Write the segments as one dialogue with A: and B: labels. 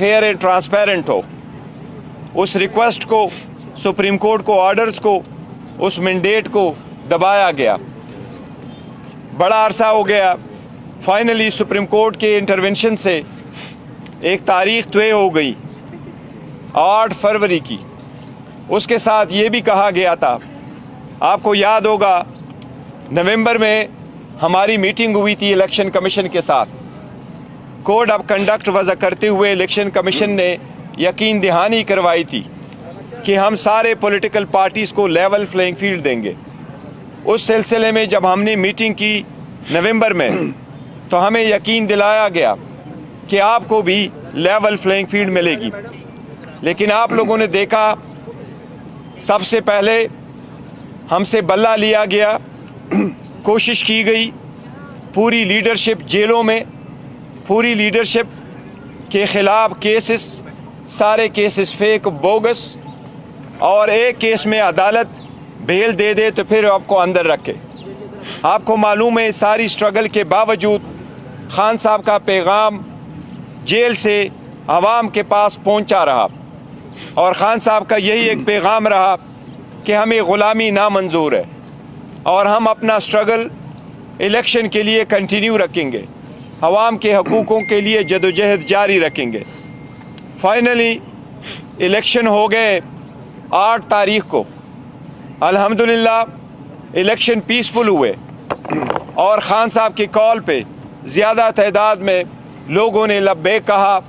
A: Fair and transparent हो। उस request को, सुप्रीम कोर्ट को ऑर्डर्स को, उस मैंडेट को दबाया गया। बड़ा अरसा हो गया, फाइनली सुप्रीम कोर्ट के इंटरवेंशन से एक तारीख तय हो गई 8 फरवरी की। उसके साथ ये भी कहा गया था, आपको याद होगा नवंबर में हमारी मीटिंग हुई थी इलेक्शन कमीशन के साथ। कोड ऑफ कंडक्ट वज़ा करते हुए इलेक्शन कमीशन ने यकीन दहानी करवाई थी कि हम सारे पॉलिटिकल पार्टीज़ को लेवल प्लेइंग फील्ड देंगे। उस सिलसिले में जब हमने मीटिंग की नवंबर में, तो हमें यकीन दिलाया गया कि आपको भी लेवल प्लेइंग फील्ड मिलेगी। लेकिन आप लोगों ने देखा, सबसे पहले हमसे बल्ला लिया गया, कोशिश की गई, पूरी लीडरशिप जेलों में, पूरी लीडरशिप के ख़िलाफ़ केसेस, सारे केसेस फेक बोगस, और एक केस में अदालत बेल दे दे तो फिर आपको अंदर रखे। आपको मालूम है सारी स्ट्रगल के बावजूद खान साहब का पैगाम जेल से आवाम के पास पहुंचा रहा, और खान साहब का यही एक पैगाम रहा कि हमें ग़ुलामी नामंजूर है और हम अपना स्ट्रगल इलेक्शन के लिए कंटिन्यू रखेंगे, आवाम के हकूक़ों के लिए जदोजहद जारी रखेंगे। फाइनली इलेक्शन हो गए 8 तारीख को। अल्हम्दुलिल्लाह इलेक्शन पीसफुल हुए और ख़ान साहब की कॉल पे ज़्यादा तादाद में लोगों ने लब्बैक कहा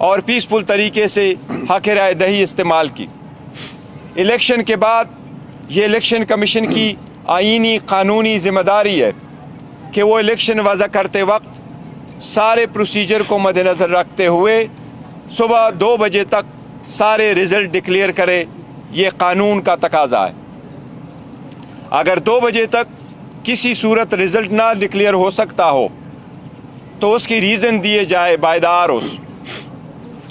A: और पीसफुल तरीके से हक़ राय दही इस्तेमाल की। इलेक्शन के बाद ये इलेक्शन कमीशन की आईनी कानूनी ज़िम्मेदारी है कि वो इलेक्शन वज़ा करते वक्त सारे प्रोसीजर को मद्देनज़र रखते हुए सुबह 2 बजे तक सारे रिज़ल्ट डिक्लेयर करे। ये कानून का तकाज़ा है। अगर 2 बजे तक किसी सूरत रिज़ल्ट ना डिक्लेयर हो सकता हो तो उसकी रीज़न दिए जाए बायदार उस।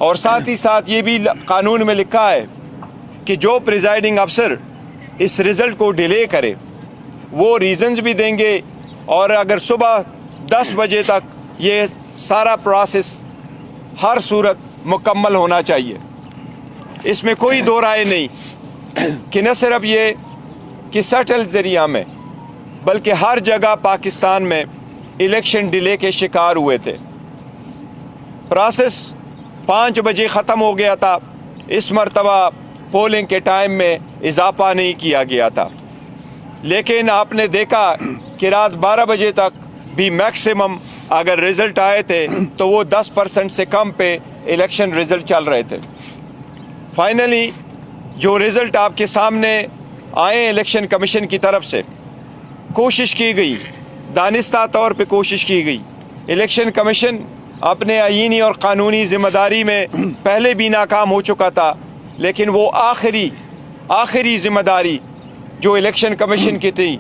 A: और साथ ही साथ ये भी कानून में लिखा है कि जो प्रिजाइडिंग अफसर इस रिज़ल्ट को डिले करे वो रीज़न्स भी देंगे, और अगर सुबह 10 बजे तक ये सारा प्रोसेस हर सूरत मुकम्मल होना चाहिए। इसमें कोई दो राय नहीं कि न सिर्फ ये कि सटल ज़रिया में, बल्कि हर जगह पाकिस्तान में इलेक्शन डिले के शिकार हुए थे। प्रोसेस 5 बजे ख़त्म हो गया था। इस मरतबा पोलिंग के टाइम में इजाफा नहीं किया गया था, लेकिन आपने देखा कि रात 12 बजे तक भी मैक्सिमम अगर रिज़ल्ट आए थे तो वो 10% से कम पे इलेक्शन रिज़ल्ट चल रहे थे। फाइनली जो रिज़ल्ट आपके सामने आए इलेक्शन कमीशन की तरफ से, कोशिश की गई, दानिस्ता तौर पे कोशिश की गई। इलेक्शन कमीशन अपने आईनी और क़ानूनी ज़िम्मेदारी में पहले भी नाकाम हो चुका था, लेकिन वो आखिरी ज़िम्मेदारी जो इलेक्शन कमीशन की थी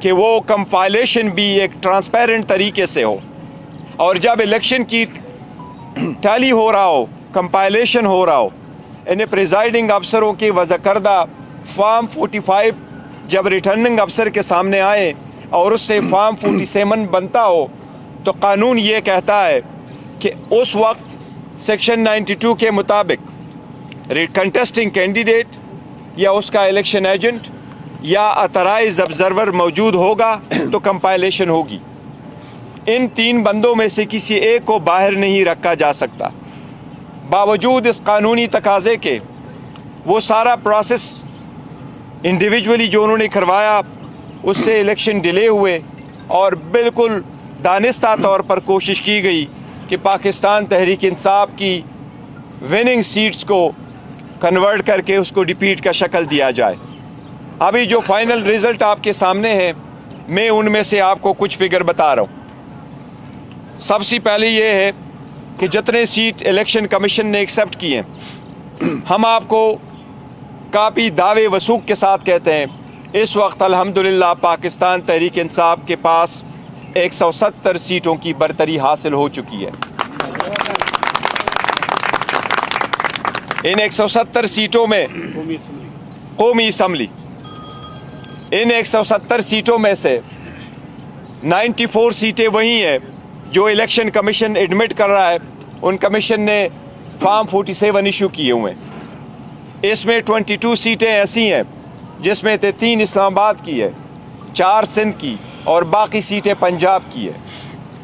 A: कि वो कंपाइलेशन भी एक ट्रांसपेरेंट तरीके से हो, और जब इलेक्शन की टैली हो रहा हो, कंपाइलेशन हो रहा हो, इन्हें प्रिजाइडिंग अफसरों की वज़ा करदा फॉर्म 45 जब रिटर्निंग अफसर के सामने आए और उससे फॉर्म 47 बनता हो, तो कानून ये कहता है कि उस वक्त सेक्शन 92 के मुताबिक कंटेस्टिंग कैंडिडेट या उसका इलेक्शन एजेंट या ऑथराइज्ड ऑब्जर्वर मौजूद होगा तो कंपाइलेशन होगी। इन 3 बंदों में से किसी एक को बाहर नहीं रखा जा सकता। बावजूद इस कानूनी तकाज़े के वो सारा प्रोसेस इंडिविजुअली जो उन्होंने करवाया, उससे इलेक्शन डिले हुए, और बिल्कुल दानिस्ता तौर पर कोशिश की गई कि पाकिस्तान तहरीक इंसाफ की विनिंग सीट्स को कन्वर्ट करके उसको डिफीट का शक्ल दिया जाए। अभी जो फाइनल रिज़ल्ट आपके सामने है, मैं उनमें से आपको कुछ फिगर बता रहा हूँ। सबसे पहले ये है कि जितने सीट इलेक्शन कमीशन ने एक्सेप्ट किए हैं, हम आपको काफ़ी दावे वसूख के साथ कहते हैं, इस वक्त अल्हम्दुलिल्लाह पाकिस्तान तहरीक इंसाफ के पास 170 सीटों की बरतरी हासिल हो चुकी है। इन 170 सीटों में कौमी असम्बली, इन 170 सीटों में से 94 सीटें वही हैं जो इलेक्शन कमीशन एडमिट कर रहा है। उन कमीशन ने फॉर्म 47 इशू किए हुए हैं। इसमें 22 सीटें ऐसी हैं जिसमें 3 इस्लामाबाद की है, 4 सिंध की और बाकी सीटें पंजाब की है,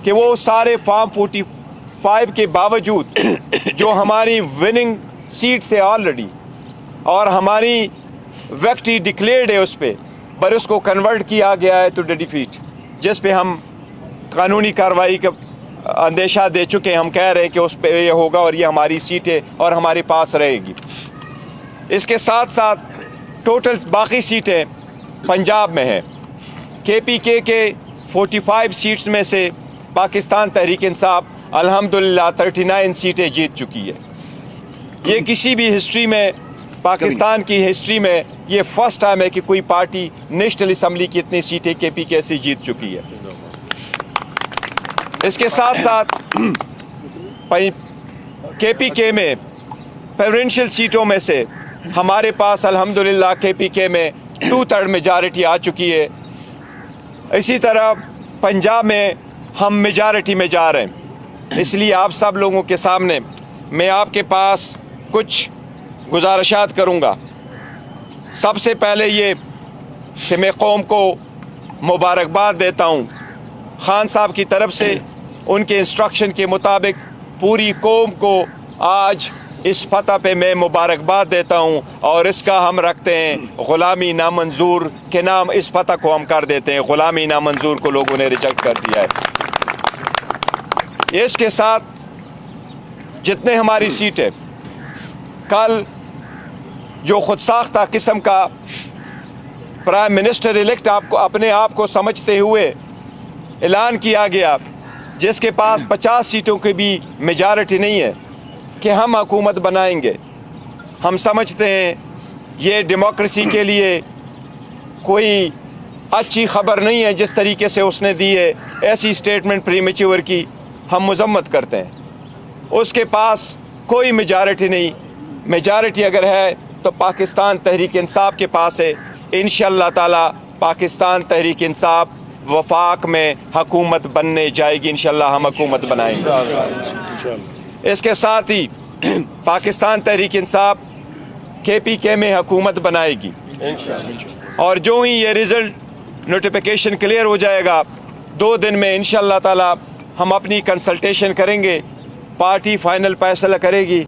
A: कि वो सारे फॉर्म 45 के बावजूद जो हमारी विनिंग सीट से ऑलरेडी और हमारी विक्ट्री डिक्लेयर्ड है उस पर उसको कन्वर्ट किया गया है टू द डिफीट, जिस पे हम कानूनी कार्रवाई का अंदेशा दे चुके हैं। हम कह रहे हैं कि उस पर ये होगा और ये हमारी सीटें और हमारे पास रहेगी। इसके साथ साथ टोटल बाकी सीटें पंजाब में हैं। KPK के 45 सीट्स में से पाकिस्तान तहरीक इंसाफ अल्हम्दुलिल्लाह 39 सीटें जीत चुकी है। ये किसी भी हिस्ट्री में, पाकिस्तान की हिस्ट्री में ये फर्स्ट टाइम है कि कोई पार्टी नेशनल असम्बली की इतनी सीटें KPK से जीत चुकी है। इसके साथ साथ KPK में प्रेफरेंशियल सीटों में से हमारे पास अल्हम्दुलिल्लाह KPK में 2/3 मेजॉरिटी आ चुकी है। इसी तरह पंजाब में हम मेजॉरिटी में जा रहे हैं। इसलिए आप सब लोगों के सामने मैं आपके पास कुछ गुजारिशात करूँगा। सबसे पहले ये कि मैं कौम को मुबारकबाद देता हूँ। खान साहब की तरफ से उनके इंस्ट्रक्शन के मुताबिक पूरी कौम को आज इस फतह पे मैं मुबारकबाद देता हूँ और इसका हम रखते हैं ग़ुलामी नामंजूर के नाम। इस फतह को हम कर देते हैं, ग़ुलामी नामंजूर को लोगों ने रिजेक्ट कर दिया है। इसके साथ जितने हमारी सीटें, कल जो खुद साख्ता किस्म का प्राइम मिनिस्टर इलेक्ट आपको अपने आप को समझते हुए ऐलान किया गया, जिसके पास 50 सीटों की भी मेजॉरिटी नहीं है, कि हम हुकूमत बनाएंगे। हम समझते हैं ये डेमोक्रेसी के लिए कोई अच्छी खबर नहीं है जिस तरीके से उसने दी है। ऐसी स्टेटमेंट प्रीमेच्योर की हम मजम्मत करते हैं। उसके पास कोई मेजॉरिटी नहीं। मेजॉरिटी अगर है तो पाकिस्तान तहरीक इंसाफ के पास है। इंशाअल्लाह ताला पाकिस्तान तहरीक इंसाफ वफाक में हुकूमत बनने जाएगी। इंशाअल्लाह हम हुकूमत बनाएंगे। इसके साथ ही पाकिस्तान तहरीक इंसाफ KPK में हुकूमत बनाएगी और जो ही ये रिज़ल्ट नोटिफिकेशन क्लियर हो जाएगा 2 दिन में इंशाअल्लाह ताला हम अपनी कंसल्टेशन करेंगे, पार्टी फाइनल फैसला करेगी।